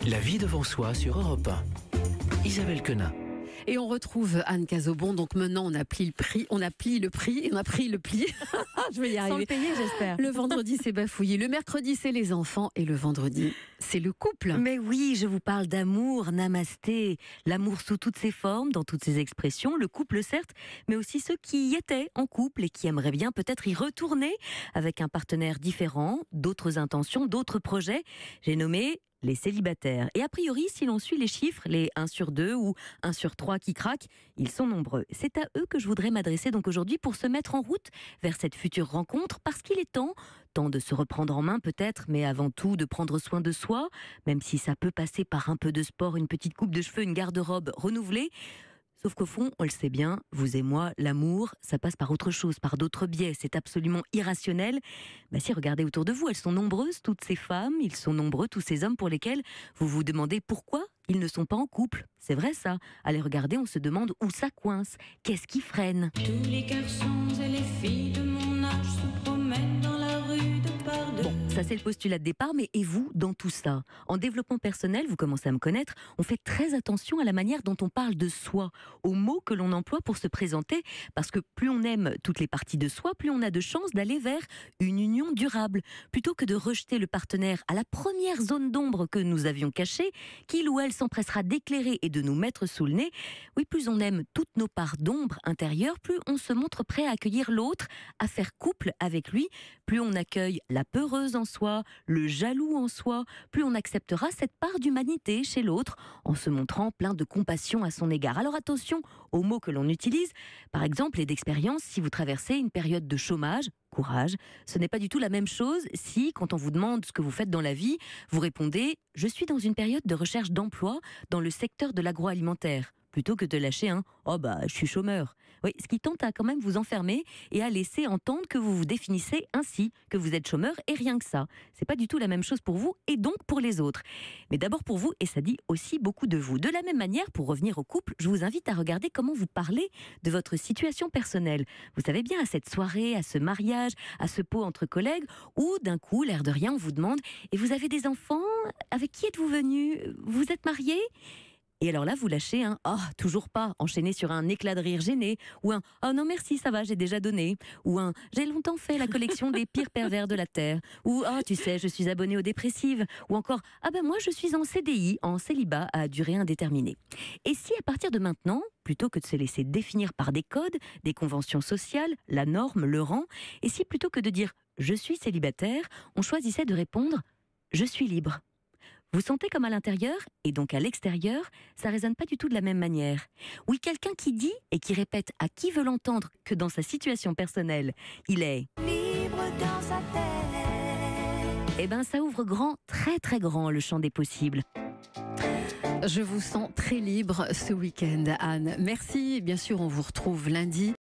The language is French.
La vie devant soi sur Europe 1. Isabelle Quenin. Et on retrouve Anne Cazobon. Donc maintenant, on a pris le pli. Je vais y arriver. Sans le payer, j'espère. Le vendredi, c'est bafouillé. Le mercredi, c'est les enfants. Et le vendredi, c'est le couple. Mais oui, je vous parle d'amour, namasté. L'amour sous toutes ses formes, dans toutes ses expressions. Le couple, certes, mais aussi ceux qui y étaient en couple et qui aimeraient bien peut-être y retourner avec un partenaire différent, d'autres intentions, d'autres projets. J'ai nommé les célibataires. Et a priori, si l'on suit les chiffres, les 1 sur 2 ou 1 sur 3 qui craquent, ils sont nombreux. C'est à eux que je voudrais m'adresser donc aujourd'hui pour se mettre en route vers cette future rencontre, parce qu'il est temps de se reprendre en main peut-être, mais avant tout de prendre soin de soi, même si ça peut passer par un peu de sport, une petite coupe de cheveux, une garde-robe renouvelée. Sauf qu'au fond, on le sait bien, vous et moi, l'amour, ça passe par autre chose, par d'autres biais. C'est absolument irrationnel. Si regardez autour de vous, elles sont nombreuses, toutes ces femmes, ils sont nombreux, tous ces hommes pour lesquels vous vous demandez pourquoi ils ne sont pas en couple. C'est vrai ça. Allez regarder, on se demande où ça coince. Qu'est-ce qui freine ? Tous les garçons et les filles de mon âge se promènent dans la rue de par deux. Bon, ça c'est le postulat de départ, mais et vous dans tout ça ? En développement personnel, vous commencez à me connaître, on fait très attention à la manière dont on parle de soi, aux mots que l'on emploie pour se présenter, parce que plus on aime toutes les parties de soi, plus on a de chances d'aller vers une union durable, plutôt que de rejeter le partenaire à la première zone d'ombre que nous avions cachée, qu'il ou elle s'empressera d'éclairer et de nous mettre sous le nez. Oui, plus on aime toutes nos parts d'ombre intérieures, plus on se montre prêt à accueillir l'autre, à faire couple avec lui, plus on accueille la peureuse en soi, le jaloux en soi, plus on acceptera cette part d'humanité chez l'autre en se montrant plein de compassion à son égard. Alors attention aux mots que l'on utilise, par exemple, et d'expérience, si vous traversez une période de chômage, courage, ce n'est pas du tout la même chose si, quand on vous demande ce que vous faites dans la vie, vous répondez « Je suis dans une période de recherche d'emploi dans le secteur de l'agroalimentaire ». Plutôt que de lâcher un « Oh je suis chômeur ». Oui, ce qui tente à quand même vous enfermer et à laisser entendre que vous vous définissez ainsi, que vous êtes chômeur et rien que ça. C'est pas du tout la même chose pour vous et donc pour les autres. Mais d'abord pour vous, et ça dit aussi beaucoup de vous. De la même manière, pour revenir au couple, je vous invite à regarder comment vous parlez de votre situation personnelle. Vous savez bien, à cette soirée, à ce mariage, à ce pot entre collègues, où d'un coup, l'air de rien, on vous demande « Et vous avez des enfants ? Avec qui êtes-vous venu ? Vous êtes marié ?» Et alors là, vous lâchez un « Oh, toujours pas », enchaîné sur un éclat de rire gêné, ou un « Oh non merci, ça va, j'ai déjà donné », ou un « J'ai longtemps fait la collection des pires pervers de la Terre », ou « Oh, tu sais, je suis abonné aux dépressives », ou encore « Ah moi, je suis en CDI, en célibat à durée indéterminée ». Et si à partir de maintenant, plutôt que de se laisser définir par des codes, des conventions sociales, la norme, le rang, et si plutôt que de dire « Je suis célibataire », on choisissait de répondre « Je suis libre ». Vous sentez comme à l'intérieur, et donc à l'extérieur, ça résonne pas du tout de la même manière. Oui, quelqu'un qui dit et qui répète à qui veut l'entendre que dans sa situation personnelle, il est Libre dans sa tête. Ça ouvre grand, très très grand le champ des possibles. Je vous sens très libre ce week-end, Anne. Merci. Bien sûr, on vous retrouve lundi.